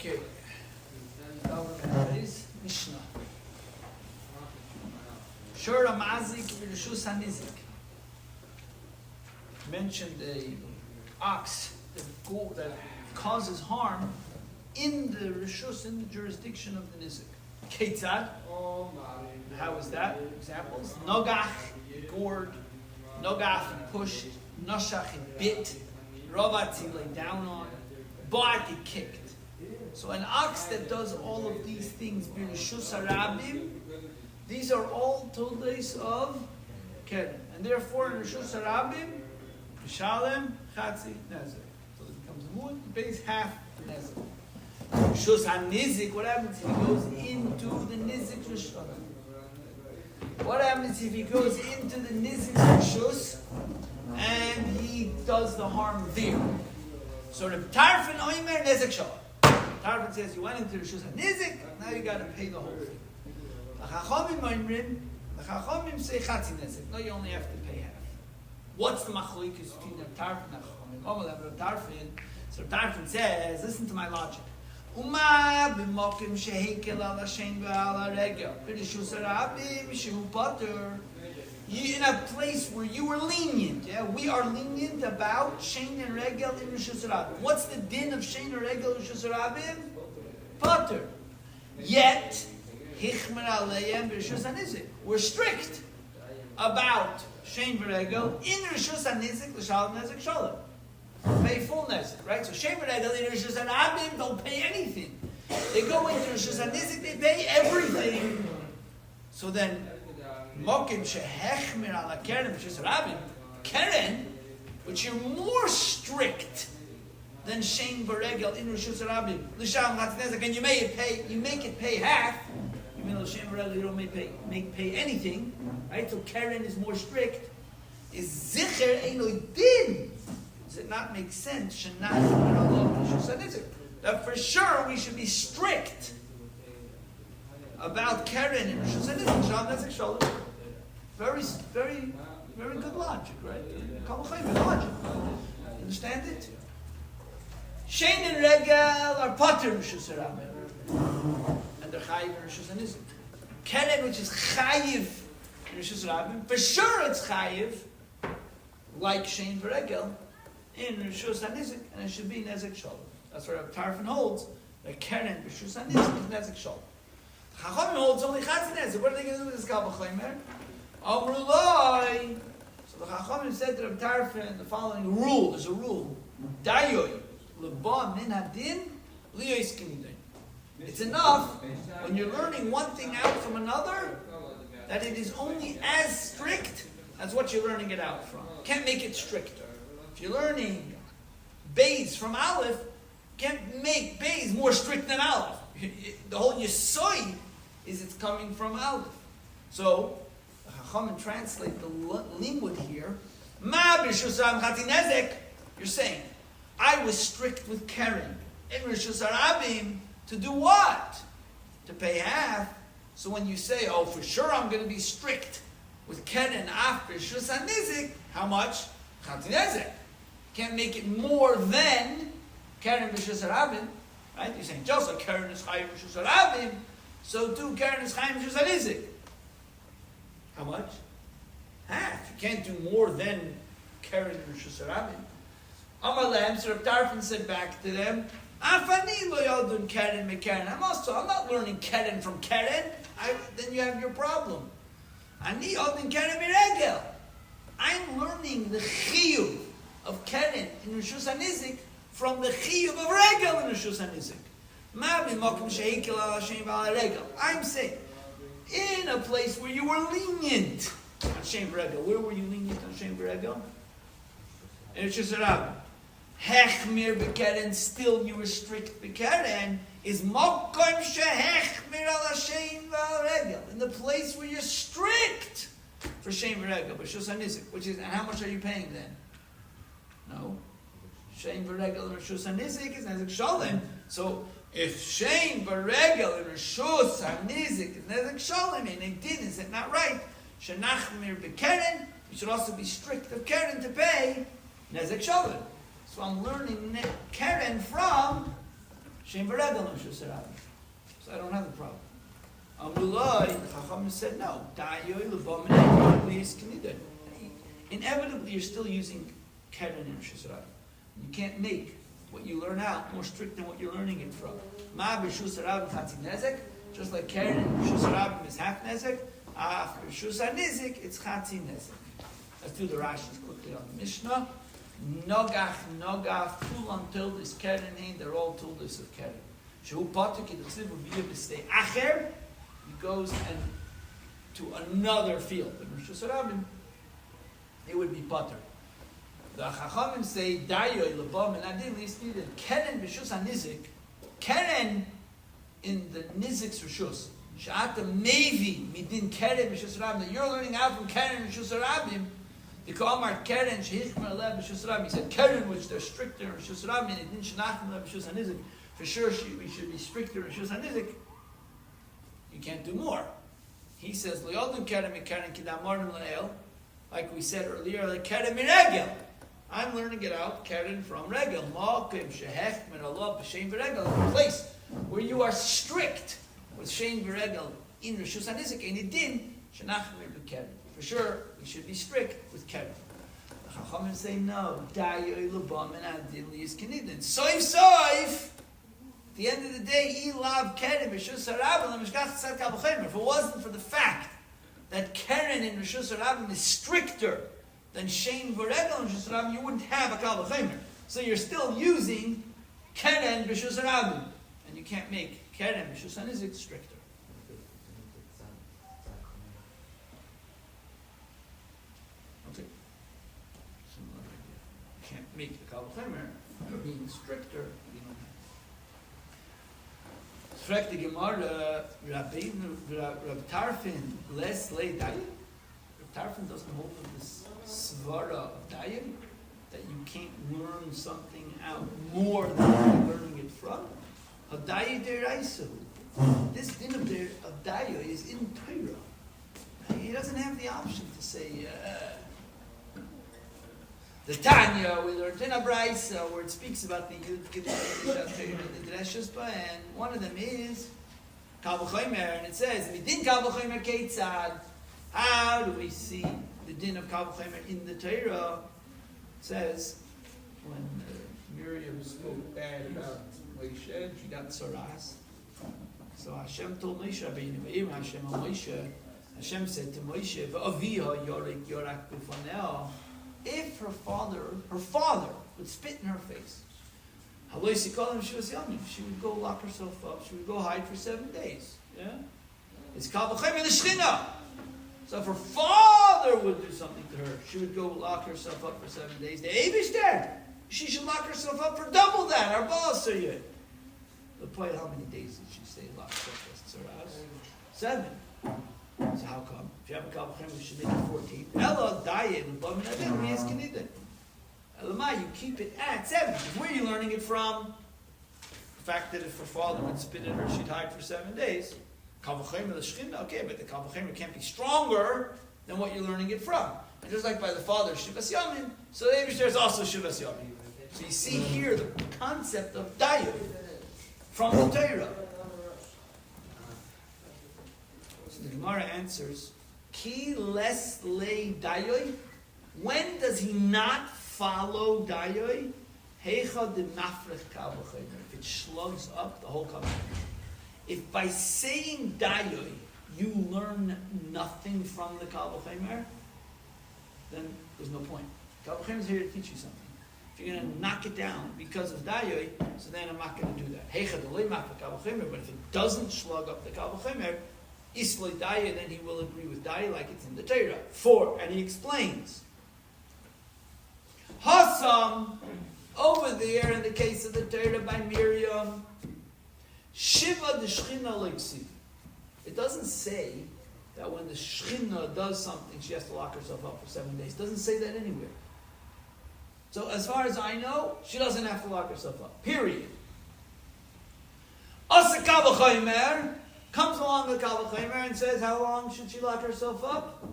Okay. Mishnah. Shur Amazik V'Rishus HaNizik. Mentioned a ox that causes harm in the Rishus, in the jurisdiction of the Nizik. Ketzad. How is that? Examples. Nogach, he gored. Nogach, he pushed. Noshach, he bit. Ravat, he lay down on. Ba'at, he kicked. So an ox that does all of these things, Birishus HaRabim, these are all toldes of Keren. And therefore, in Rishus HaRabim, Shalem, Chatzi, Nezer. So it becomes a moon, he pays half the Nezer. Rishus HaNizik, what happens if he goes into the Nizik Rishus? What happens if he goes into the Nizik Rishus and he does the harm there? So the Tarfin Oimer Nezek Shalom. Tarfin says you went into Rishus HaNizik, now you got to pay the whole thing. The Chachamim say Chatzi Nezek. No, you only have to pay half. What's the machlokes between the Tarfin and Chachamim? Tarfin. So Tarfin says, listen to my logic. Uma b'mokim shehekel al Hashem v'al haregel b'rishus harabim shehu pater. In a place where you were lenient, yeah, we are lenient about shein and regel in rishus harabim. What's the din of shein and regel in rishus harabim? Pater. Yet hichmer aleihem b'rishus hanizik. We're strict about shein v'regel in rishus hanizik l'shalom nezik shalom. Pay full nezik, right? So shein v'regel in rishus harabim don't pay anything. They go into rishus hanizik, they pay everything. So then, mokim shehechmer ala keren rishus harabim, keren, which you're more strict than shein v'regel in rishus harabim l'shalom nezik, and you make it pay half. You mean l'shem v'regel you don't make pay anything, right? So keren is more strict. Is zicher eino din? Does it not make sense? That for sure we should be strict about keren and rishus hanizik. Very, very, very good logic, right? Logic. Understand it? Shein and regel are pater rishus harabim, and they're chayiv in rishus hanizik. Keren, which is chayiv in rishus harabim, for sure it's chayiv, like shein v'regel in rishus hanizik, and it should be nezek shalom. That's where Tarfin holds that keren rishus hanizik is nezek shalom. Chachamim holds only chatzi nezek. What are they going to do with this Kal V'chomer? Amrulai. So the Chachamim said to Rabbi Tarfin the following rule. There's a rule. Dayoy leba min hadin liyois kinidin. It's enough when you're learning one thing out from another that it is only as strict as what you're learning it out from. Can't make it stricter. If you're learning Beis from Aleph, can't make Beis more strict than Aleph. The whole Yesoid is it's coming from Aleph. So, the Chachamim translate the limud here. Ma b'rishus harabim nezek. You're saying, I was strict with keren in rishus harabim to do what? To pay half. So when you say, oh, for sure I'm going to be strict with keren after rishus hanizik, how much? Chatzi nezek. Can't make it more than keren rishus harabim. Right? You're saying, just like keren is chayiv rishus harabim, so too keren is chayiv rishus hanizik. How much? Half. You can't do more than keren rishus harabim. Amar lehem, so Rabbi Tarfin said back to them, Afani lo yodun keren me keren. I'm not learning keren from keren. Then you have your problem. Ani yodun keren me regel. I'm learning the chiyuv of keren in rishus hanizik from the chiyuv of regel in rishus hanizik. Ma b'mokum shehekel al Hashem v'al regel. I'm saying, in a place where you were lenient on shein v'regel. Where were you lenient on shein v'regel? In rishus harabim. Hechmir b'keren, still you were strict b'keren, is mokom shehechmir al Hashem v'al regel. In the place where you're strict for shein v'regel, b'rishus hanizik, which is, and how much are you paying then? No. Shein v'regel in rishus hanizik is nezek shalom. So if shein v'regel in rishus hanizik is nezek shalom, and it did, is it not right? Shenachmir b'keren, you should also be strict of keren to pay nezek shalom. So I'm learning keren from Shein v'regel l'Rishus Harabim. So I don't have the problem. Amrullah, the Chacham said no. Dayoy l'bam liyis k'nidin. Inevitably, you're still using keren in Rishus Harabim. You can't make what you learn out more strict than what you're learning it from. Ma b'Rishus Harabim chatzi nezek, just like keren in Rishus Harabim is half nezek. Af b'Rishus HaNizik, it's chatzi nezek. Let's do the Rashis quickly on the Mishnah. Nogach, Tulan, Tildis, Keren, they're all Tildis of Keren. Shehu Patuk, the Tzib would be able to stay Acher, he goes and to another field. In Rishus Harabim, it would be Patur. The Chachamim say, Dayoy, Lebam, and Adil, is needed. Keren, B'Rishus HaNizik, Keren in the Nizik's Rishus. Sha'ata Mevi, Midin Keren, B'Rishus Harabim, that you're learning out from Keren, Rishus Harabim. The Kamar Keren Shehichmer Lev B'Rishus Harabim. He said Keren, which they're stricter in Rishus Harabim, and it didn't Shnachim Lev B'Rishus HaNizik. For sure, we should be stricter in Rishus HaNizik. You can't do more. He says Le'odim Keren Keren Kidam Marnim Le'el, like we said earlier, like Keren Miregel. I'm learning it out Keren from Regel. Ma'akim Shehechmer Allah B'Shein V'Regel, a place where you are strict with Shein V'Regel in Rishus HaNizik, and it didn't Shnachim Lev Keren. For sure, we should be strict with Keren. The Chachamim say no. Dayoy l'bam and adil liyis k'nidin. Soif. At the end of the day, ilav Keren b'Rishus Harabim l'mishkach tzad kal v'chomer. If it wasn't for the fact that Keren in Rishus Harabim is stricter than Shein v'Regel in Rishus Harabim, you wouldn't have a kal v'chomer. So you're still using Keren b'Rishus Harabim, and you can't make Keren b'Rishus HaNizik stricter. Make the Kal V'Chomer being stricter. Frag the Gemara, Rabbi Tarfin less lay Dayan. Tarfin doesn't hold of this svara of Dayan, that you can't learn something out more than you're learning it from. Hadayi deraisu. This din of Dayan is in Torah. He doesn't have the option to say. The Tanya, we learned in a Braisa, where it speaks about the Yud Gidei the Dreshus, and one of them is Kal V'Chomer, and it says, "Midin Kal V'Chomer Keitzad." How do we see the din of Kal V'Chomer in the Torah? It says when Miriam spoke bad about Moshe, she got tzaras. So Hashem told Moshe, Hashem said to Moshe, "V'aviha yorek yorak b'faneh." If her father would spit in her face, she would go lock herself up. She would go hide for 7 days. Yeah, it's Kal V'Chomer l'Shchina. So if her father would do something to her, she would go lock herself up for 7 days. The Eivish dead. She should lock herself up for double that. Our boss are you. The point, how many days did she stay locked up? 7. So how come? If you have a Kal V'Chomer, you should make it 14. Ella diet l'bam and adil liyis k'nidin. Elamai, you keep it at 7. Where are you learning it from? The fact that if her father would spit at her, she'd hide for 7 days. Kal V'Chomer l'Shchina, okay, but the Kal V'Chomer can't be stronger than what you're learning it from. And just like by the father, Shivas Yamin, so the Eivish is also Shivas Yamin. So you see here the concept of Dayan from the Torah. The Gemara answers, Ki les lei dayoy. When does he not follow dayoy? Heicha de mafrech Kal V'Chomer. If it slugs up the whole Kal V'Chomer. If by saying dayoy you learn nothing from the Kal V'Chomer, then there's no point. Kal V'Chomer is here to teach you something. If you're going to knock it down because of dayoy, so then I'm not going to do that. Heicha de lei mafrech Kal V'Chomer. But if it doesn't slug up the Kal V'Chomer, Islay Daya, then he will agree with Daya like it's in the Torah. 4, and he explains. Hassam, over there in the case of the Torah by Miriam, Shiva the Shechina Leksiv. It doesn't say that when the Shechina does something, she has to lock herself up for 7 days. It doesn't say that anywhere. So as far as I know, she doesn't have to lock herself up. Period. Asa Kal V'Chomer comes along with Kal V'Chomer and says, how long should she lock herself up?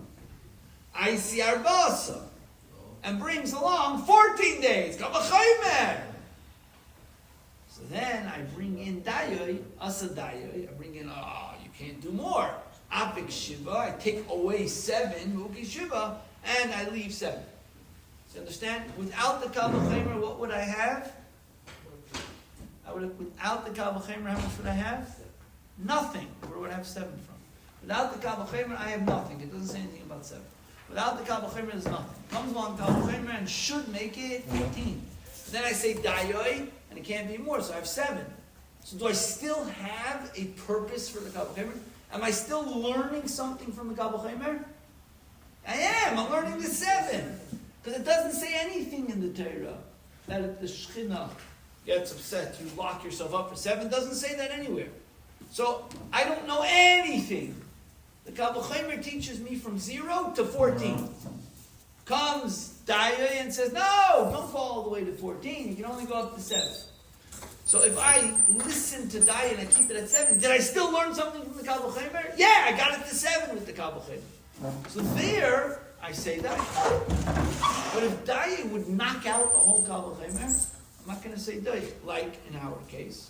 I see Arbasa. And brings along 14 days. Kal V'Chomer. So then I bring in dayoy, asa dayoy. I bring in, you can't do more. Apik shiva, I take away 7, muki shiva, and I leave 7. So you understand? Without the kal v'chemer, what would I have? Without the kal v'chemer, how much would I have? Nothing. Where would I have 7 from? Without the kal v'chemer, I have nothing. It doesn't say anything about 7. Without the kal v'chemer, there's nothing. Comes along kal v'chemer and should make it 15. Then I say dayoy, and it can't be more, so I have 7. So do I still have a purpose for the kal v'chemer? Am I still learning something from the kal v'chemer? I am. I'm learning the 7. Because it doesn't say anything in the Torah that if the Shekhinah gets upset, you lock yourself up for 7. It doesn't say that anywhere. So I don't know anything. The kal v'chemer teaches me from 0 to 14. Comes Daya and says, no, don't go all the way to 14. You can only go up to 7. So if I listen to Daya and I keep it at 7, did I still learn something from the kal v'chemer? Yeah, I got it to 7 with the kal v'chemer. So there, I say Daya. But if Daya would knock out the whole kal v'chemer, I'm not going to say Daya. Like in our case.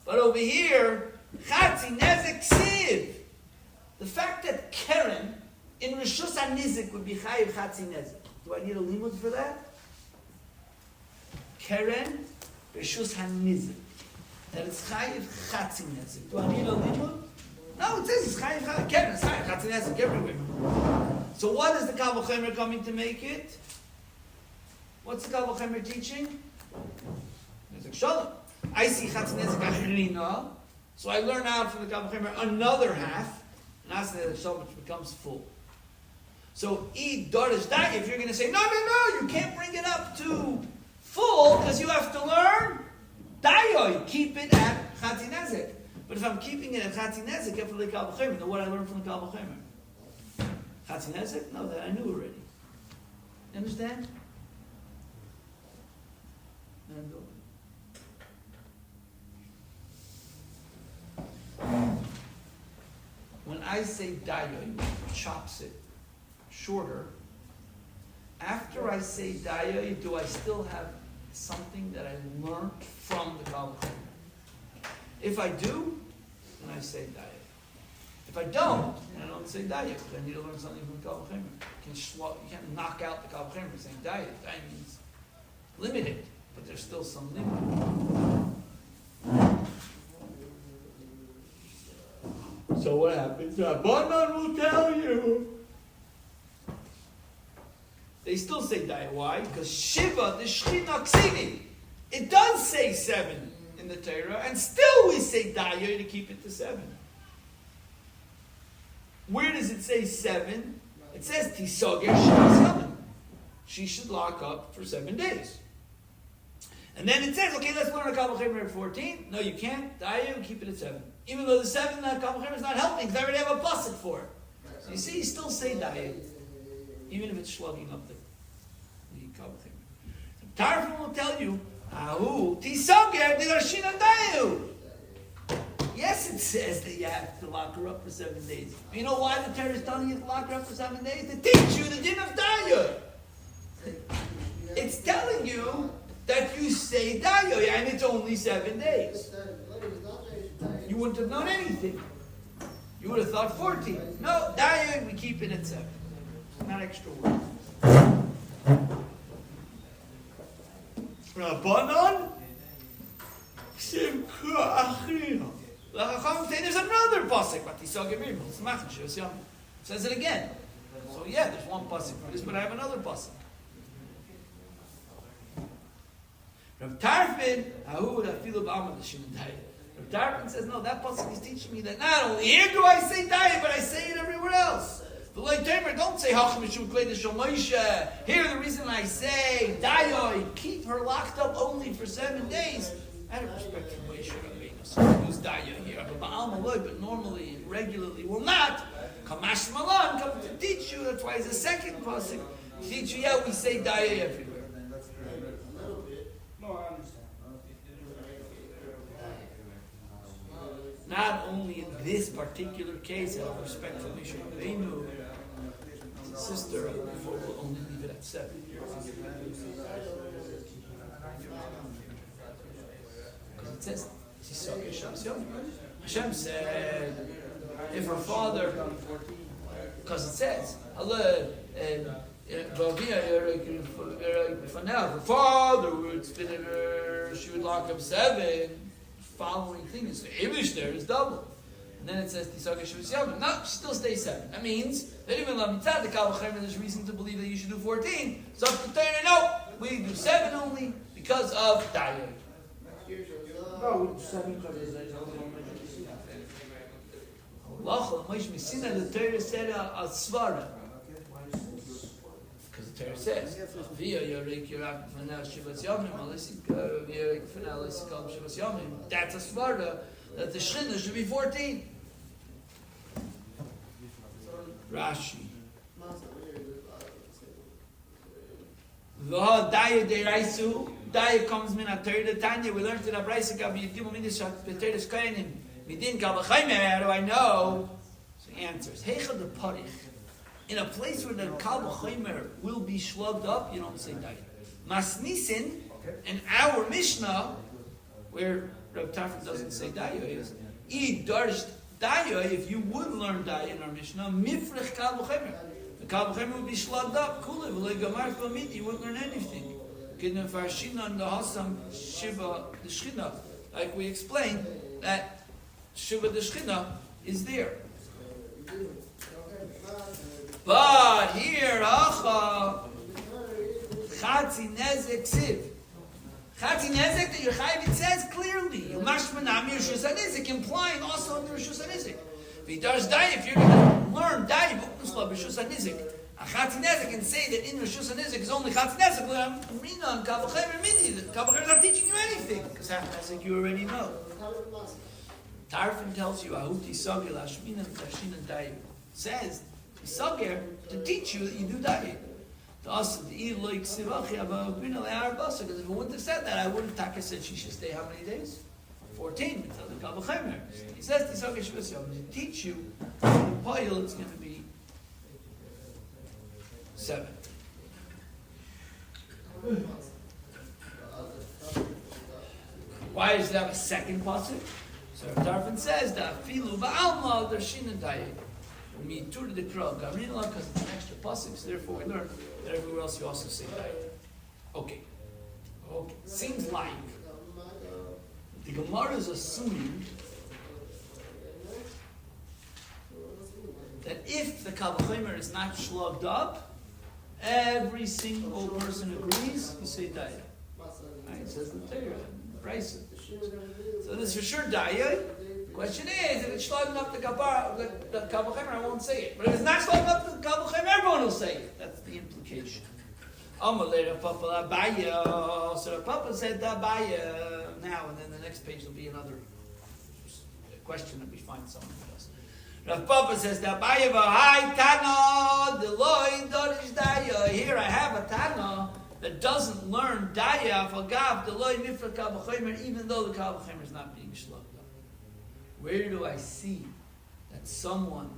But over here, Chatzi Nezek Siv. The fact that Keren in Rishus HaNizik would be Chayiv Chatzi Nezek. Do I need a limud for that? Keren, Rishus HaNizik. That it's Chayiv Chatzi Nezek. Do I need a limud? No, it says it's Chayiv Keren. It's Chayiv Chatzi Nezek everywhere. So what is the kal v'chemer coming to make it? What's the kal v'chemer teaching? Nezek Shalom. I see Chatzi Nezek Achrina. So I learn out from the kal v'chemer another half. And that's the Shalom which becomes full. So, if you're going to say, no, you can't bring it up to full because you have to learn dayoy, keep it at Chatzi Nezek. But if I'm keeping it at Chatzi Nezek, after the kal v'chemer, then what I learned from the kal v'chemer? Chatzi Nezek? No, that I knew already. You understand? When I say dayoy, chops it shorter. After I say dayoy, do I still have something that I learned from the kal v'chemer? If I do, then I say dayoy. If I don't, then I don't say dayoy. I need to learn something from the kal v'chemer. You can't knock out the kal v'chemer saying dayoy. Dayoy means limited, but there's still some limit. So what happens? Rabbanan will tell you. They still say dayoy. Why? Because Shiva, the Shechina Ksini, it does say 7 in the Torah, and still we say dayoy to keep it to 7. Where does it say 7? It says Tisoger Shivas. She should lock up for 7 days. And then it says, okay, let's learn a kal v'chemer at 14. No, you can't. Dayoy, keep it at 7. Even though the 7 kal v'chemer is not helping, because I already have a pasuk for it. So you see, you still say dayoy, even if it's slugging up the kal v'chemer. Tarfim will tell you, Tisoger Dilarshina dayoy. Yes, it says that you have to lock her up for 7 days. But you know why the Torah is telling you to lock her up for 7 days? To teach you the din of dayoy. It's telling you that you say dayoy, and it's only 7 days. You wouldn't have known anything. You would have thought 14. No, dayoy, we keep it at 7. Not extra work. Rabbanan, Simcha Achrina. There's another pasuk, but it says it again. So yeah, there's one pasuk for this, but I have another pasuk. Rav Tarfin, Rav Tarfin says, no, that pasuk is teaching me that not only here do I say dayoy, but I say it everywhere else. The Lord Tamer, don't say here the reason I say dayoy, keep her locked up only for 7 days. Out of respect for Moshe Rabbeinu, so we use dayoy here, but normally and regularly will not. Kamash Malan comes to teach you. That's why it's a second pasuk to teach you. Yeah, we say dayoy everywhere. Not only in this particular case, out of respect for Moshe Rabbeinu, sister, we'll only leave it at 7. Because it says, Hashem said, if her father, because it says, for now, if her father would spit at her, she would lock up 7. Following thing is, the Ibish there is double. And then it says, no, she still stays 7. That means that even the Kal V'Chomer, there's reason to believe that you should do 14. So up to 30, no, we do 7 only because of Daya. No, 7 the Torah said a svara. Because the Torah says, that's a svara, that the Shechina should be 14. Rashi. Daya deraisu. Daya comes min Torah Tanya. We learned in a brayse gav yidimu midish b'Torah's kohenim midin kal v'chaymer. How do I know? So he answers. Heicha de parich. In a place where the kal v'chaymer will be slugged up, you don't say Daya. Masnisin, in our Mishnah, where Rabbi Tarfon doesn't say Daya, is I darsh Daya. If you would learn Daya in our Mishnah, mifrich kal v'chaymer. The kal v'chaymer would be slugged up. Kule v'lei gamar v'miti. You wouldn't learn anything. Gidna farshina and the hasam shiva the Shechina, like we explained that shiva the Shechina is there. But here, Acha Chatzi Nezek Siv. Chatzi Nezek, the Yerchaim, it says clearly, Mashmanam Yershus HaNizek, implying also in the Yershus HaNizek. If you're going to learn Dai, Buknusla Yershus HaNizek, a Chatzi Nezek, and say that in Yershus HaNizek is only Chatzi Nezek, Rina and Kal V'Chomer Midi, the Kal V'Chomer is not teaching you anything, because Chatzi Nezek you already know. Tarfon tells you, Ahuti Sagil Hashminan Tashinan Dai, says, Sager, to teach you that you do Dai. To us, the eat like Sivachi, because if it wouldn't have said that, I wouldn't have said she should stay how many days? 14. He says, to teach you, the pile it's going to be 7. Why does it have a second pasuk? So Tarfon says that Filu Ba'alma Darshin Dai. Me tur the krog, because it's an extra pasuk, so therefore we learn that everywhere else you also say Dai. Okay. Seems like the Gemara is assuming that if the Kal V'Chomer is not slugged up, every single person agrees, you say Daya. Right? It says the Torah, Brisa. So this is for sure Daya. The question is, if it's slugging up the Kal V'Chomer, I won't say it. But if it's not slugging up the Kal V'Chomer, everyone will say it. That's the implication. Amalei Papa Abaya. So Papa said Abaya now, and then the next page will be another question that we find someone who does. Rav Papa says Abaya v'hai Tana Deloy Dorish Daya. Here I have a Tana that doesn't learn Daya Fagav Deloy Mifra Kal V'Chomer, even though the Kal V'Chomer is not being slugged up. Where do I see that someone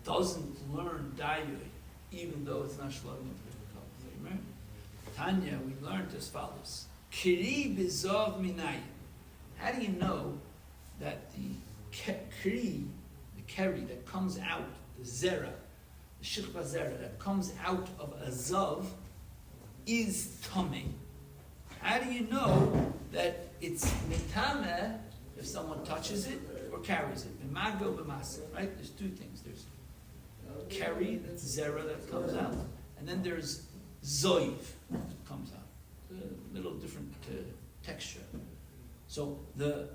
doesn't learn Daya even though it's not slugged up? Tanya, we learned as follows. Kiri bizov minayim. How do you know that the kiri, the keri that comes out, the zera, the shikpa zera that comes out of a zav is tameh? How do you know that it's mitameh if someone touches it or carries it? B'mago b'masa, right? There's two things. There's keri, that's zera that comes out, and then there's zoiv comes out. A little different texture. So the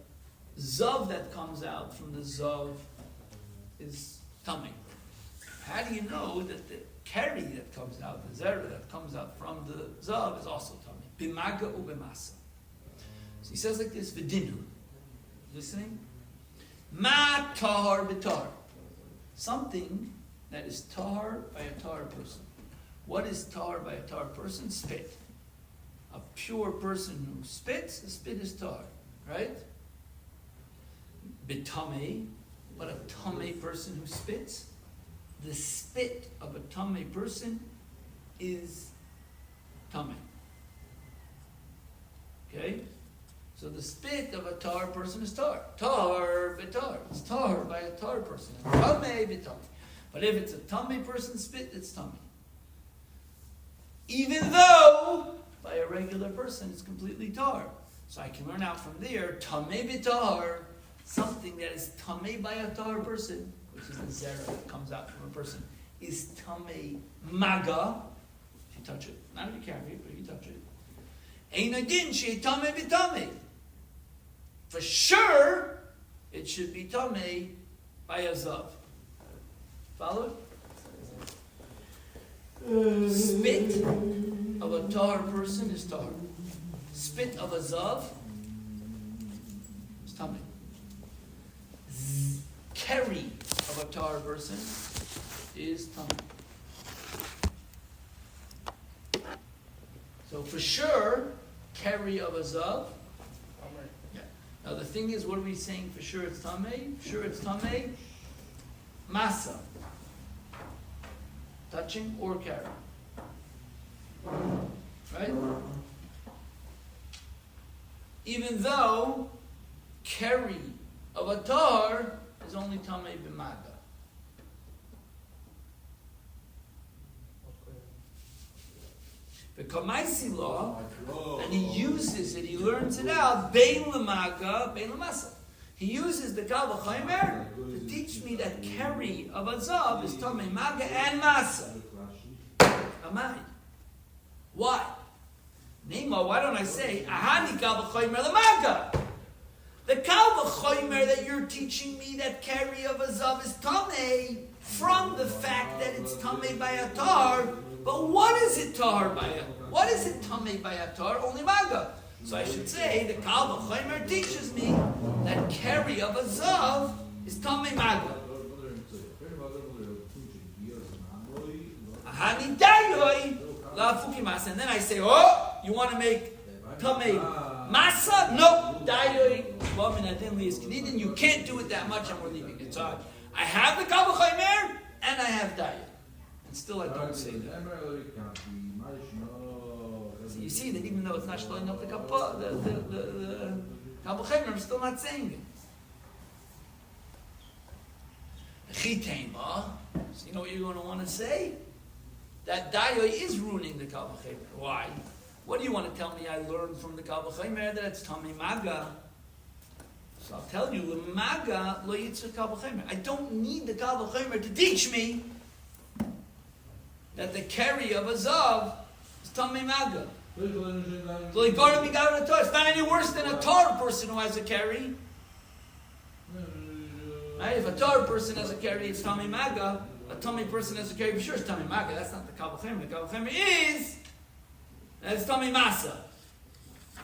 zav that comes out from the zav is tummy. How do you know that the keri that comes out, the zera that comes out from the zav is also tummy? Bimaga u bimasa. So he says like this, v'dinu. Listening? Ma tahar b'tahar. Something that is tahar by a tahar person. What is tar by a tar person? Spit. A pure person who spits, the spit is tar, right? Bitame, but a tame person who spits, the spit of a tamei person is tamei. Okay? So the spit of a tar person is tar. Tar b'tar. It's tar by a tar person. Tamei b'tamei. But if it's a tamei person spit, it's tamei. Even though by a regular person it's completely tar. So I can learn out from there, tamei b'tar, something that is tamei by a tar person, which is the zera that comes out from a person, is tamei maga. If you touch it, not if you carry it, but if you touch it. Ein adin shei tamei b'tamei. For sure, it should be tamei by a zav. Follow? Spit of a tar person is tar. Spit of a zav is tamei. Keri of a tar person is tamei. So for sure, keri of a zav. Yeah. Now the thing is, what are we saying for sure it's tamei? For sure it's tamei. Masa. Touching or carry. Right? Even though keri of a tar is only tamei b'maga. The Kamaisi law, and he uses it, he learns it out, bein l'maga, bein l'masa. He uses the Kal V'Chomer to teach me that keri of a zav is tamei maga and masa. Amai. Why? Nemo, why don't I say, ahani Kal V'Chomer l'maga? The Kal V'Chomer that you're teaching me that keri of a zav is tamei from the fact that it's tamei by a tar. But what is it tar by a? What is it tamei by a tar? Only maga. So I should say the Kal V'Chomer teaches me that keri of a zav is tamei maga. Ahani dayoi la fukimas, and then I say, oh, you want to make tamei masa? No, dayoi lamin adin liyis kedidin. You can't do it that much, and we're leaving it. So I have the Kal V'Chomer and I have dayoi. Still, I don't say that. So you see that even though it's not showing up the Kal V'Chomer, I'm still not saying it. Chitema. So you know what you're going to want to say? That Dayo is ruining the Kal V'Chomer. Why? What do you want to tell me? I learned from the Kal V'Chomer that it's tamei maga. So I'll tell you, l'maga lo yitzur Kal V'Chomer. I don't need the Kal V'Chomer to teach me that the keri of a zav is tamei maga. So he got me down a tar. It's not any worse than a tar person who has a keri. Right? If a tar person has a keri, it's tamei maga. A tamei person has a keri, for sure it's tamei maga. That's not the Kal V'Chomer. The Kal V'Chomer is that it's tamei masa.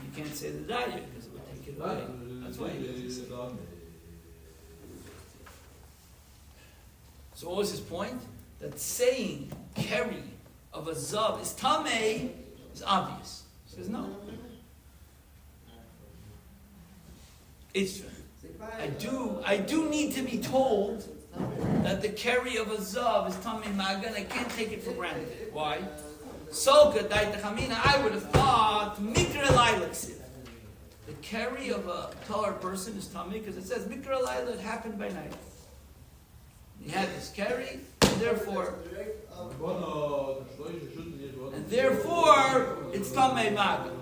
You can't say the daya because it would take it away. That's why he doesn't say it. So what was his point? That saying keri of a zav is tamei is obvious. He says no. It's I do need to be told that the keri of a zav is tamei maga, and I can't take it for granted. Why? So I would have thought mikra lailaksid. The keri of a taller person is tamei because it says mikra laila, it happened by night. He had this keri. Therefore, it's tamei maga.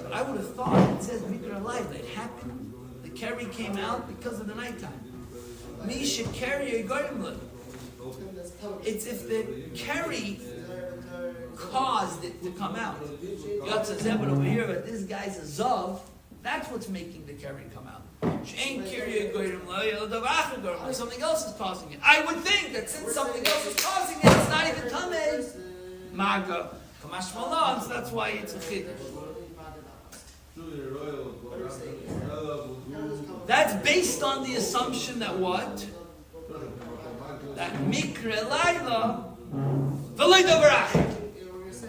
But I would have thought it says mikra laila. It happened. The keri came out because of the nighttime. Mi should carry a goyim. It's if the keri caused it to come out. Yotza Zebed over here, but this guy's a zav. That's what's making the keri come out. Something else is causing it. I would think that since something else is causing it, it's not even tamei maga. Kamash malan, so that's why it's a chiddush. That's based on the assumption that what? That mikra laila v'lei davar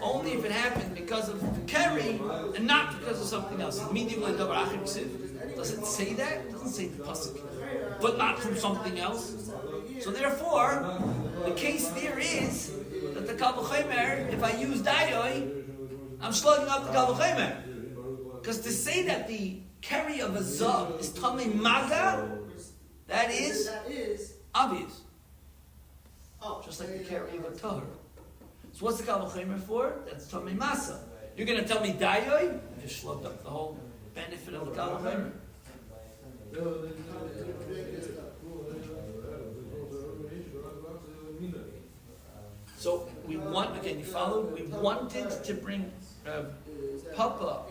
only if it happened because of the keri and not because of something else. Does it say that? It doesn't say the pasuk. But not from something else. So therefore, the case there is that the Kal V'chomer, if I use Dayoi, I'm slugging up the Kal V'chomer. Because to say that the carry of a Zav is Tamei Maga, that is obvious. Just like the carry of a Tahor. So what's the Kal V'chomer for? That's Tamei Masa. You're going to tell me Dayoi? I just slugged up the whole benefit of the Kal V'chomer. So we want, again, you follow? We wanted to bring Papa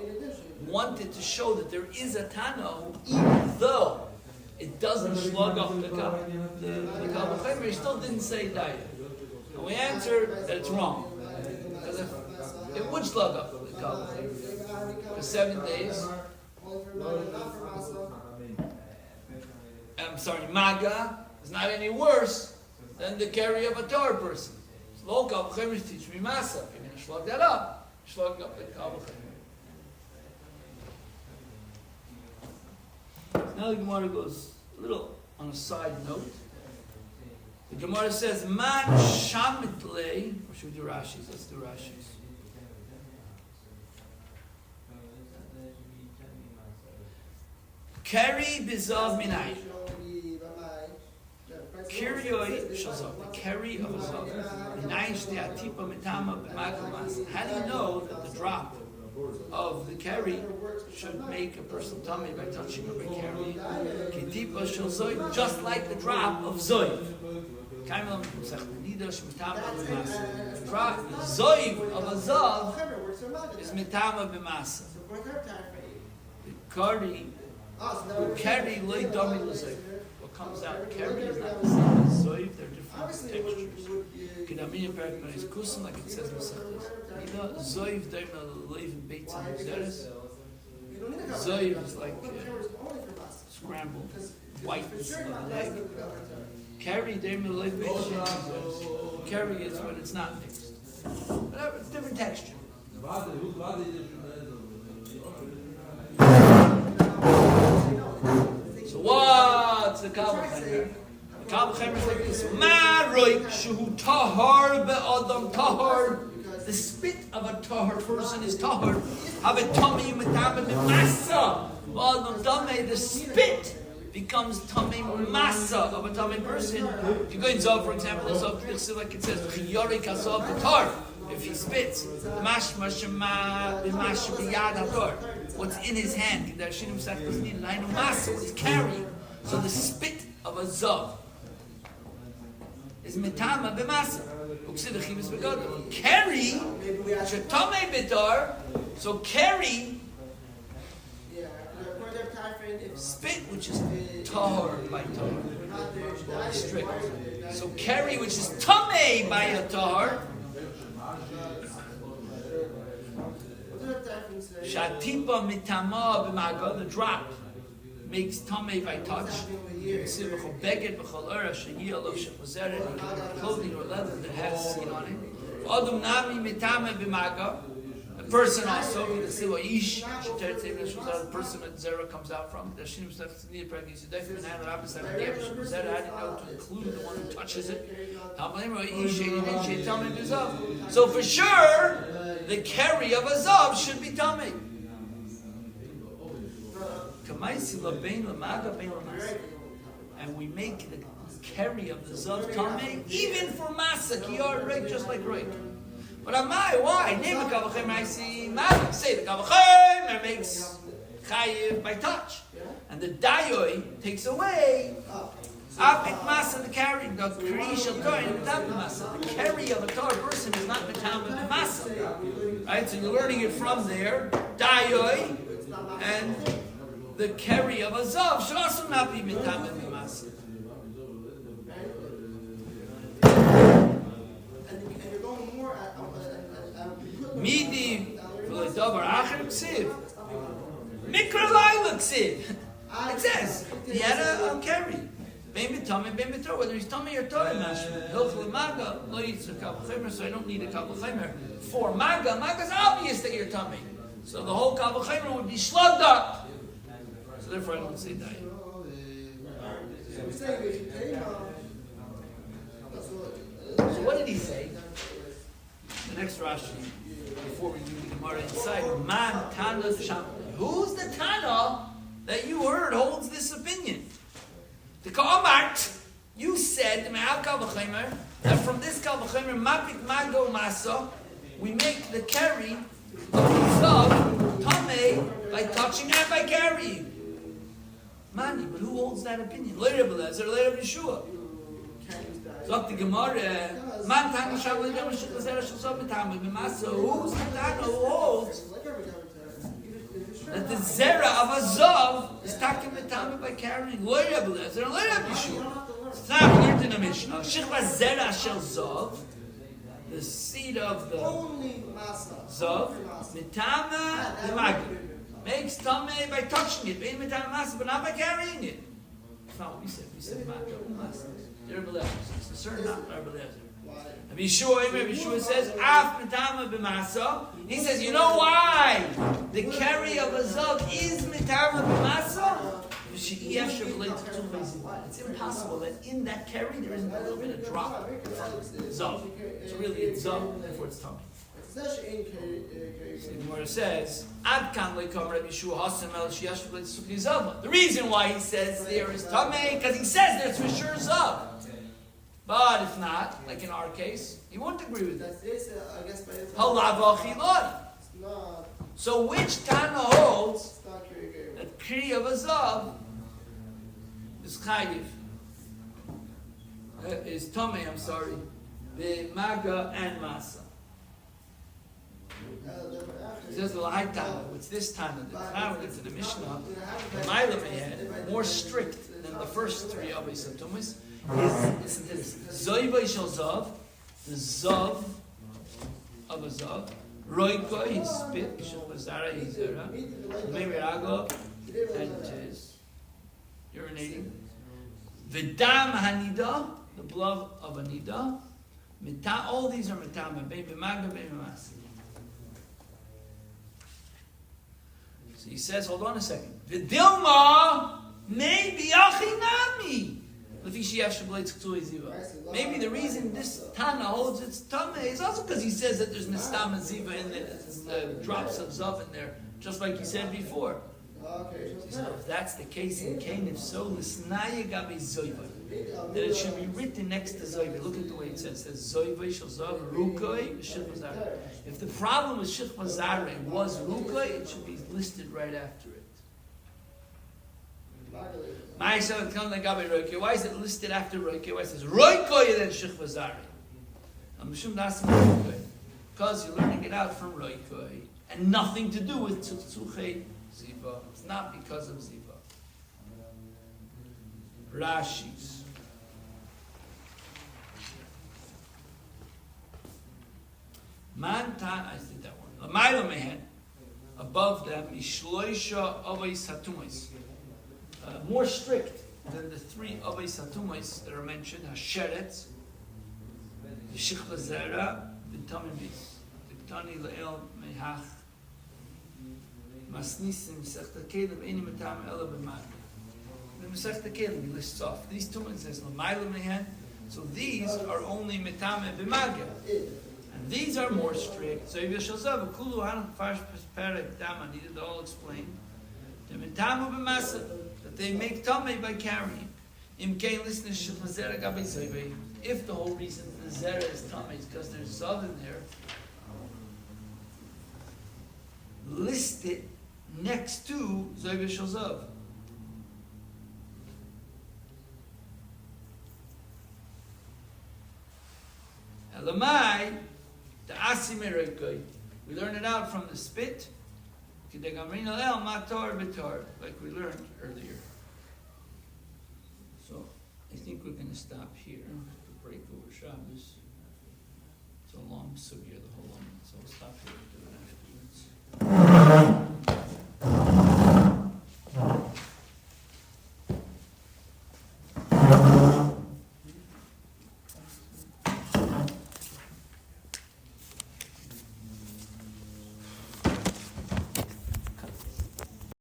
wanted to show that there is a Tano, even though it doesn't slug up the Kal V'chomer, he still didn't say Daya. And we answered that it's wrong. Because if it would slug up the Kal V'chomer for 7 days. I'm sorry, Maga is not any worse than the carry of a Torah person. So the whole Kal V'chomer teach me Masa. If you're going to slug that up, slug up the Kal V'chomer. Now the Gemara goes a little on a side note. The Gemara says, Man shamitle, or should we do Rashi's? Let's do Rashi's. Keri bizav minai. Kirioi shazav. The keri of a zav. Minai shte atipa mitama b'magamas. How do you know that the drop of the keri should make a person tummy by touching or by carrying? Ketipa shel zoiv, just like the drop of zoiv. Kaimel nidash mitama b'masa. Drop zoiv of a zav is mitama b'masa. The keri loy domi l'zoiv. What comes out keri is not the same as zoiv. They're different textures. Kedamiya perik is kusim, like it says in Masechtas. Zoiv domi l'leivin beitzim zeres. Zoiv is like scrambled whiteness of the leg. Keri domi l'leivin beitzim zeres. Keri is when it's not mixed. Whatever, it's different texture. So what's the Kal V'chomer? The Kal V'chomer is like this. Ma'roik shehu tahar be'adam tahar. The spit of a tahar person is tahar. Have a tummy mitama b'masa. Adam tamei, the spit becomes tummy masa of a tummy person. If you go in Zav, for example, like it says, chiyori kasav b'tar. If he spits, mashma shema b'mash b'yad hator. What's in his hand? What he's carrying. So the spit of a zav is mitama b'masa. Carry, shetame b'tar. So carry, spit, which is tahor by tahor, strict. So carry, which is tamei by a tahor. Shatipa mitama b'maga, the drop makes tamei by touch. Clothing or leather that has seed on it. Adam nami mitama b'maga. A person also, the person that Zera comes out from. How do you know to include the one who touches it? So for sure, the carry of a zav should be tummy. And we make the carry of the zav tummy even for masa kiyar, just like right. But Amai, why? Name a Kal V'chomer, I see Maga. Say the Kal V'chomer makes chayiv by touch. And the Dayoi takes away Apik Masa, the carry. The Kri Shel Torah, the carry of a Torah person is not Mitam of the Masa. Right? So you're learning it from there. Dayoi and the carry of a Zav should also not be Mitam of the Masa. Midi v'ledavar acher ksiv. Mikra laila ksiv. It says he had a carry. Bein b'tamei, bein b'torah. Whether he's tummy or torah, mashma. Hilch l'maga lo yitzur Kal V'chomer. So I don't need a Kal V'chomer for maga. Maga's obvious that you're tummy. So the whole Kal V'chomer would be slugged up. So therefore I don't say that. So what did he say? The next Rashi, before we do the Gemara inside, Man Tana Sham. Who's the Tana that you heard holds this opinion? The Ka'amart, you said, that from this Kal V'Chomer, Mapik Mago Masa, we make the carry of the Zav, Tameh, by touching and by carrying. Mani, but who holds that opinion? Later Belezer, later Yeshua. Zok the Gemara, Man Tana Sham, who's the Tana who holds that the Zera of a Zav is taken Mitame by carrying? Later Belezer, later Yeshua. It's not learned in the Mishnah. Shechva Zera Shel Zav, the seed of the Zav, Mitame B'Magid, makes Tameh by touching it, Bein Mitame Masa, but not by carrying it. That's not what we said. We said Maka Masa. Rabbi Lezer. It's a certain not Rabbi Lezer. Rabbi Yeshua says Af Mitame B'Masa. He says, you know why the carry of a Zav is Mitame B'Masa? It's impossible that in that carry there isn't a little bit of drop from Zav. So really it's Zav, therefore it's tummy. So the Gemara says, the reason why he says there is Tameh, because he says there's for sure Zav. But if not, like in our case, he won't agree with it. So which Tana holds that Kri of a Zav is Chayiv, is Tameh, I'm sorry, the Maga and Masa. He says the Lahai Tana, it's this Tana, the Tana that's in the Mishnah, the Maila Mehed, more strict than the first three Abbas and Tumas, is this Zoyvay Shel Zav, the Zav of a Zav, Roikoi, his spit, Shulazara, his Zera, Meirago, and his urinating. V'dam hanida, the blood of a nida. All these are mitama, baby maga, baby mas. So he says, hold on a second. V'dilma, maybe achinami. Maybe the reason this Tana holds its Tama is also because he says that there's Nistama Ziva in the drops of Zav in there, just like he said before. So if that's the case in Cain, if so, Lisnaya Gabi Zoiva, that it should be written next to Zoiva. Look at the way it says Zoiva Shal Zav Rukoi Shilpazare. If the problem with Shilpazare was Rukoi, it should be listed right after it. Why is it listed after Roikoi? Why it says Roikoi and then Shilpazare? Because you're learning it out from Roikoi and nothing to do with Tzutzuchei Ziva. It's not because of Ziva. Rashis. Mantan, I think that one. Lamayla Mehen, above them, Ishloisha Avais Hatumis. More strict than the three Avais Hatumis that are mentioned, Hasheret, the Shikla Zera, the Tamimis, the Tani Leel Mehach, Masnisim, Sechta Kelim, Eni Matam Ela B'Mad. The Masechta Kelim, he lists off. These two ones says Lamayla Mehen, so these are only Metame B'Magya. And these are more strict. So if you shall say, Kulu Hanam Farsh Perek Dama, needed to all explain. The Metame B'Masa, that they make Tameh by carrying. Im Kain listen to Shilpazera Gabi Zoive. If the whole reason the Zera is Tameh is because there's Zav in there, list it next to Zoive Shal Zav. Elamai, the Asimerikoi. We learn it out from the spit. Like we learned earlier. So I think we're going to stop here to break over Shabbos. It's a long sugya.